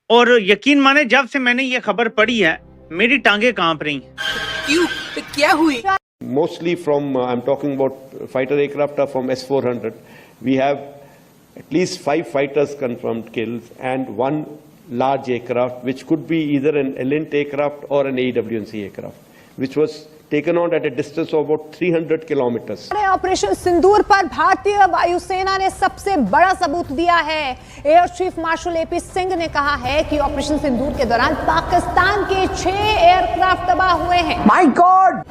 और यकीन माने जब से मैंने ये खबर पढ़ी है मेरी टांगे कांप रही। क्यों? तो क्या हुई? Mostly from, I'm talking about fighter aircraft are from S-400. We have at least 5 fighters confirmed kills and 1 large aircraft, which could be either an Elint aircraft or an AWNC aircraft, which was taken on at a distance of about 300 kilometers. Operation सिंदूर पर भारतीय वायुसेना ने सबसे बड़ा सबूत दिया है। Air chief marshal AP Singh ने कहा है कि ऑपरेशन सिंदूर के दौरान पाकिस्तान के 6 एयरक्राफ्ट तबाह हुए हैं। My God!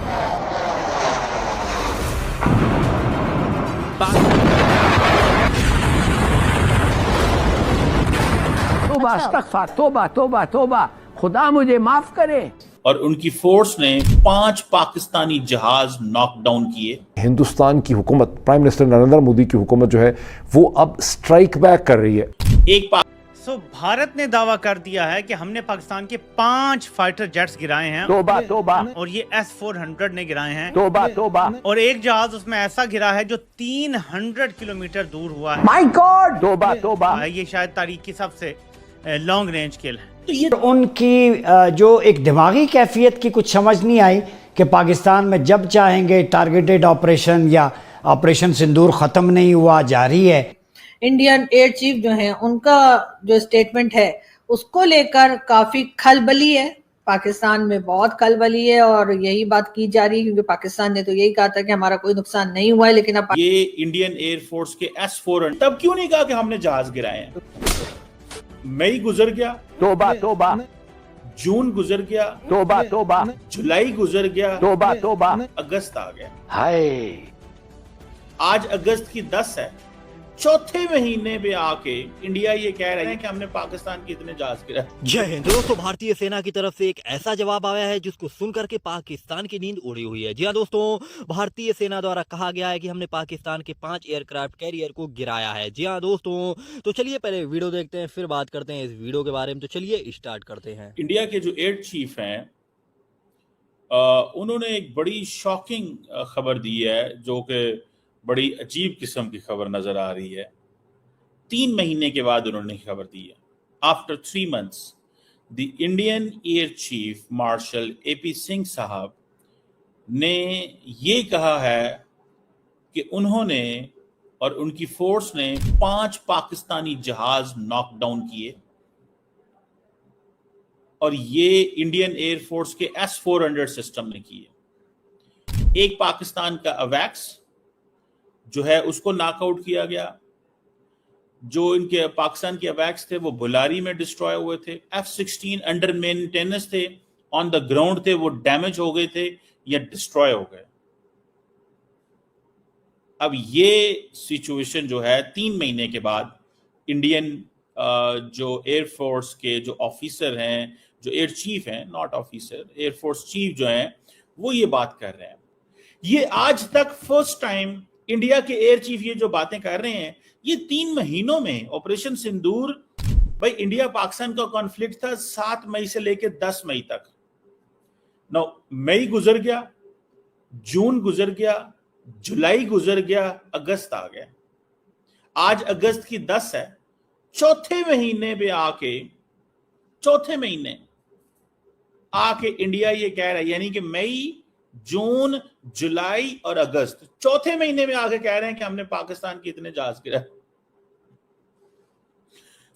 तोबा तोबा तोबा, खुदा मुझे माफ करे। और उनकी फोर्स ने 5 पाकिस्तानी जहाज नॉकडाउन किए। हिंदुस्तान की हुकूमत, प्राइम मिनिस्टर नरेंद्र मोदी की हुकूमत जो है वो अब स्ट्राइक बैक कर रही है। भारत ने दावा कर दिया है कि हमने पाकिस्तान के 5 फाइटर जेट्स गिराए हैं। तोबा तोबा। और ये S-400 ने गिराए हैं। तोबा तोबा। और एक जहाज उसमें ऐसा गिरा है जो 300 किलोमीटर दूर हुआ है। My God! तोबा तोबा। ये शायद तारीख की सबसे लॉन्ग रेंज किल है। तो ये उनकी जो एक दिमागी कैफियत की कुछ समझ नहीं आई कि पाकिस्तान में जब चाहेंगे टारगेटेड ऑपरेशन या ऑपरेशन सिंदूर खत्म नहीं हुआ, जारी है। इंडियन एयर चीफ जो है उनका जो स्टेटमेंट है उसको लेकर काफी खलबली है। पाकिस्तान में बहुत खलबली है और यही बात की जा रही है क्योंकि पाकिस्तान ने तो यही कहा था कि हमारा कोई नुकसान नहीं हुआ है। लेकिन अब ये इंडियन एयरफोर्स के S-400 तब क्यों नहीं कहा कि हमने जहाज गिराए हैं? मई गुजर गया, तोबा तोबा। जून गुजर गया, तोबा तोबा। जुलाई गुजर गया, तोबा तोबा। अगस्त आ गया। हाय! आज अगस्त की 10 है। चौथे महीने में आके इंडिया ये कह रहे हैं कि हमने पाकिस्तान के इतने जहाज गिराए। जय हिंद दोस्तों, भारतीय सेना की तरफ से एक ऐसा जवाब आया है जिसको सुनकर के पाकिस्तान की नींद उड़ी हुई है। जी हाँ दोस्तों, भारतीय सेना द्वारा कहा गया है कि हमने पाकिस्तान के 5 एयरक्राफ्ट कैरियर को गिराया है। जी हाँ दोस्तों, तो चलिए पहले वीडियो देखते हैं, फिर बात करते हैं इस वीडियो के बारे में। तो चलिए स्टार्ट करते हैं। इंडिया के जो एयर चीफ हैं उन्होंने एक बड़ी शॉकिंग खबर दी है जो कि बड़ी अजीब किस्म की खबर नजर आ रही है। 3 महीने के बाद उन्होंने खबर दी है। After 3 months the Indian air chief marshal AP Singh साहब ने ये कहा है कि उन्होंने और उनकी फोर्स ने 5 पाकिस्तानी जहाज नॉकडाउन किए और ये इंडियन एयर फोर्स के S-400 सिस्टम ने किए। एक पाकिस्तान का अवैक्स जो है उसको नॉकआउट किया गया। जो इनके पाकिस्तान के अवैक्स थे वो बुलारी में डिस्ट्रॉय हुए थे। F-16 अंडर मेंटेनेंस थे, ऑन द ग्राउंड थे, वो डैमेज हो गए थे या डिस्ट्रॉय हो गए। अब ये सिचुएशन जो है 3 महीने के बाद इंडियन जो एयरफोर्स के जो ऑफिसर हैं, जो एयर चीफ हैं, नॉट ऑफिसर, एयरफोर्स चीफ जो हैं, वो ये बात कर रहे हैं। ये आज तक फर्स्ट टाइम इंडिया के एयर चीफ ये जो बातें कर रहे हैं, ये 3 महीनों में ऑपरेशन सिंदूर, भाई इंडिया पाकिस्तान का कॉन्फ्लिक्ट था 7 मई से लेकर 10 मई तक। नौ मई गुजर गया, जून गुजर गया, जुलाई गुजर गया, अगस्त आ गया। आज अगस्त की 10 है। चौथे महीने आके इंडिया ये कह रहा है, यानी कि मई, जून, जुलाई और अगस्त, चौथे महीने में आगे कह रहे हैं कि हमने पाकिस्तान के इतने जहाज गिराए।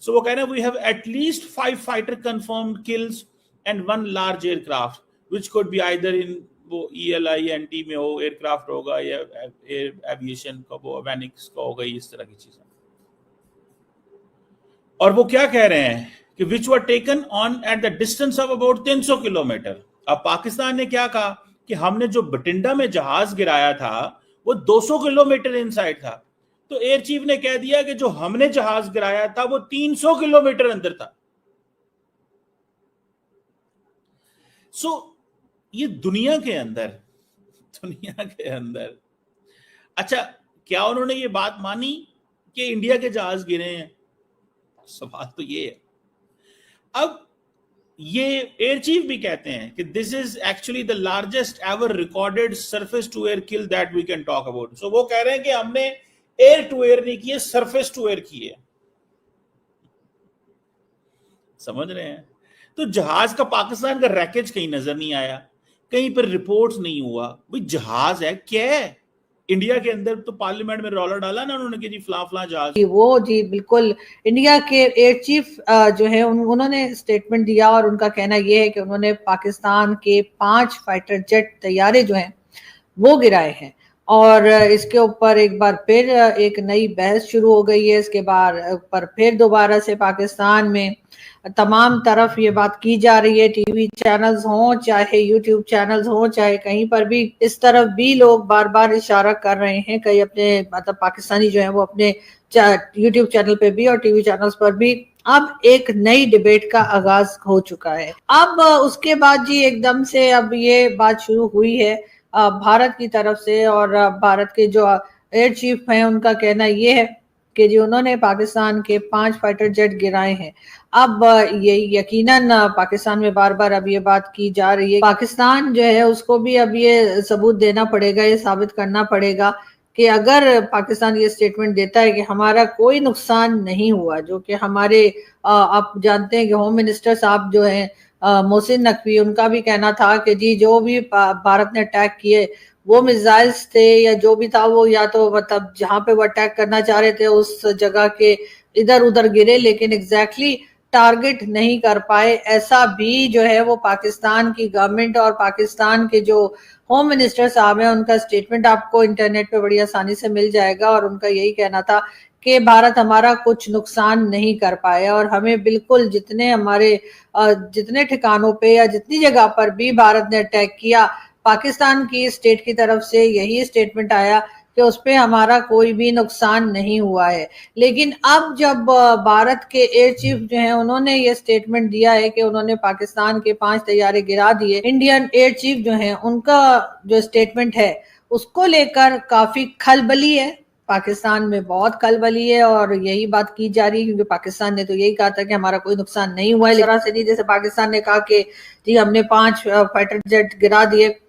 सो वो कह रहे हैं we have at least 5 fighter confirmed kills and 1 large aircraft which could be either in वो ELINT में हो, एयरक्राफ्ट होगा या एयर एविएशन का, वो एवेनिक्स का होगा, इस तरह की चीजें। और वो क्या कह रहे हैं कि which were taken on at the distance of about 300 kilometre. अब पाकिस्तान ने क्या कहा कि हमने जो बटिंडा में जहाज गिराया था वो 200 किलोमीटर इनसाइड था। तो एयर चीफ ने कह दिया कि जो हमने जहाज गिराया था वो 300 किलोमीटर अंदर था। सो ये दुनिया के अंदर अच्छा, क्या उन्होंने ये बात मानी कि इंडिया के जहाज गिरे हैं? सवाल तो ये है। अब ये एयर चीफ भी कहते हैं कि this is actually the largest ever recorded surface to air kill that we can talk about. So वो कह रहे हैं कि हमने एयर टू एयर नहीं किए, सरफेस टू एयर किए। समझ रहे हैं? तो जहाज का पाकिस्तान का रैकेज कहीं नजर नहीं आया, कहीं पर रिपोर्ट्स नहीं हुआ। भाई जहाज है क्या है? इंडिया के अंदर तो पार्लियामेंट में रौला डाला ना उन्होंने कि जी फला जहाज वो जी बिल्कुल इंडिया के एयर चीफ जो है उन्होंने स्टेटमेंट दिया और उनका कहना यह है कि उन्होंने पाकिस्तान के 5 फाइटर जेट तैयारे जो हैं वो गिराए हैं और इसके ऊपर एक बार फिर एक नई बहस शुरू हो गई है। इसके बाद पर फिर दोबारा से पाकिस्तान में तमाम तरफ ये बात की जा रही है, टीवी चैनल्स हों चाहे यूट्यूब चैनल्स हों चाहे कहीं पर भी, इस तरफ भी लोग बार बार इशारा कर रहे हैं। कई अपने मतलब पाकिस्तानी जो है वो अपने यूट्यूब चैनल पे भी और टीवी चैनल्स पर भी अब एक नई डिबेट का आगाज हो चुका है। अब उसके बाद जी एकदम से अब ये बात शुरू हुई है भारत की तरफ से और भारत के जो एयर चीफ हैं उनका कहना ये है कि जी उन्होंने पाकिस्तान के 5 फाइटर जेट गिराए हैं। अब ये यकीनन पाकिस्तान में बार बार अब ये बात की जा रही है, पाकिस्तान जो है उसको भी अब ये सबूत देना पड़ेगा, ये साबित करना पड़ेगा कि अगर पाकिस्तान ये स्टेटमेंट देता है कि हमारा कोई नुकसान नहीं हुआ, जो कि हमारे आप जानते हैं कि होम मिनिस्टर साहब जो हैं मोहसिन नकवी, उनका भी कहना था कि जी जो भी भारत ने अटैक किए वो मिसाइल्स थे या जो भी था वो या तो मतलब जहां पे वो अटैक करना चाह रहे थे उस जगह के इधर उधर गिरे लेकिन एग्जैक्टली टारगेट नहीं कर पाए। ऐसा भी जो है वो पाकिस्तान की गवर्नमेंट और पाकिस्तान के जो होम मिनिस्टर साहब हैं उनका स्टेटमेंट आपको इंटरनेट पे बड़ी आसानी से मिल जाएगा और उनका यही कहना था कि भारत हमारा कुछ नुकसान नहीं कर पाया और हमें बिल्कुल जितने ठिकानों पे या जितनी जगह पर भी भारत ने अटैक किया, पाकिस्तान की स्टेट की तरफ से यही स्टेटमेंट आया कि उस पे हमारा कोई भी नुकसान नहीं हुआ है। लेकिन अब जब भारत के एयर चीफ जो हैं उन्होंने ये स्टेटमेंट दिया है कि उन्होंने पाकिस्तान के 5 तैयारे गिरा दिए, इंडियन एयर चीफ जो हैं उनका जो स्टेटमेंट है उसको लेकर काफी खलबली है, पाकिस्तान में बहुत खलबली है और यही बात की जा रही है क्योंकि पाकिस्तान ने तो यही कहा था कि हमारा कोई नुकसान नहीं हुआ है। तरह से नहीं जैसे पाकिस्तान ने कहा कि जी हमने 5 फाइटर जेट गिरा दिए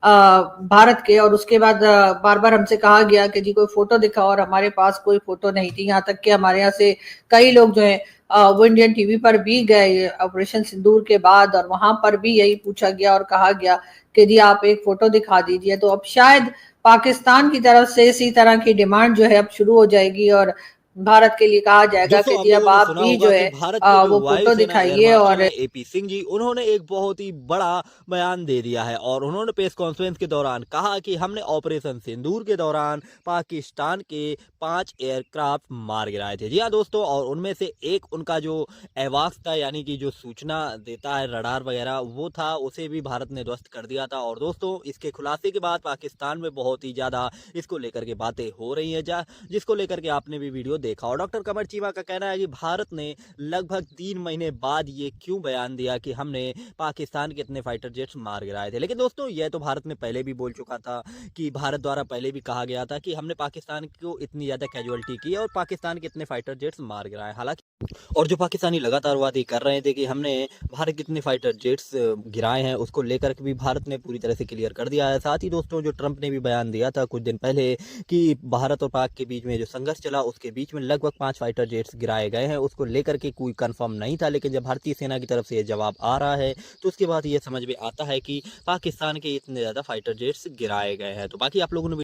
भारत के और उसके बाद बार बार हमसे कहा गया कि जी कोई फोटो दिखाओ और हमारे पास कोई फोटो नहीं थी। यहाँ तक कि हमारे यहाँ से कई लोग जो हैं वो इंडियन टीवी पर भी गए ऑपरेशन सिंदूर के बाद और वहां पर भी यही पूछा गया और कहा गया कि जी आप एक फोटो दिखा दीजिए। तो अब शायद पाकिस्तान की तरफ से इसी तरह की डिमांड जो है अब शुरू हो जाएगी और भारत के लिए कहा जाएगा कि जी अब आप भी जो है वो फोटो दिखाइए। और एपी सिंह जी उन्होंने एक बहुत ही बड़ा बयान दे दिया है और उन्होंने प्रेस कॉन्फ्रेंस के दौरान कहा कि हमने ऑपरेशन सिंदूर के दौरान पाकिस्तान के 5 एयरक्राफ्ट मार गिराए थे। जी हाँ दोस्तों, और उनमें से एक उनका जो एवाक्स था यानी कि जो सूचना देता है रडार वगैरह वो था, उसे भी भारत ने ध्वस्त कर दिया था। और दोस्तों इसके खुलासे के बाद पाकिस्तान में बहुत ही ज्यादा इसको लेकर के बातें हो रही है जिसको लेकर के आपने भी वीडियो देखा। और डॉक्टर कमर चीमा का कहना है कि भारत ने लगभग 3 महीने बाद ये क्यों बयान दिया कि हमने पाकिस्तान के इतने फाइटर जेट्स मार गिराए थे। लेकिन दोस्तों यह तो भारत में पहले भी बोल चुका था कि भारत द्वारा पहले भी कहा गया था कि हमने पाकिस्तान को इतनी ज्यादा कैजुअलिटी की और पाकिस्तान के इतने फाइटर जेट्स मार गिराए। हालांकि और जो पाकिस्तानी लगातार वादे कर रहे थे कि हमने भारत के इतने फाइटर जेट्स गिराए हैं उसको लेकर के भी भारत ने पूरी तरह से क्लियर कर दिया है। साथ ही दोस्तों जो ट्रंप ने भी बयान दिया था कुछ दिन पहले कि भारत और पाक के बीच में जो संघर्ष चला उसके बीच में लगभग 5 फाइटर जेट्स गिराए गए हैं, उसको लेकर के कोई कंफर्म नहीं था। लेकिन जब भारतीय सेना की तरफ से ये जवाब आ रहा है तो उसके बाद ये समझ में आता है कि पाकिस्तान के इतने ज़्यादा फाइटर जेट्स गिराए गए हैं। तो बाकी आप लोगों ने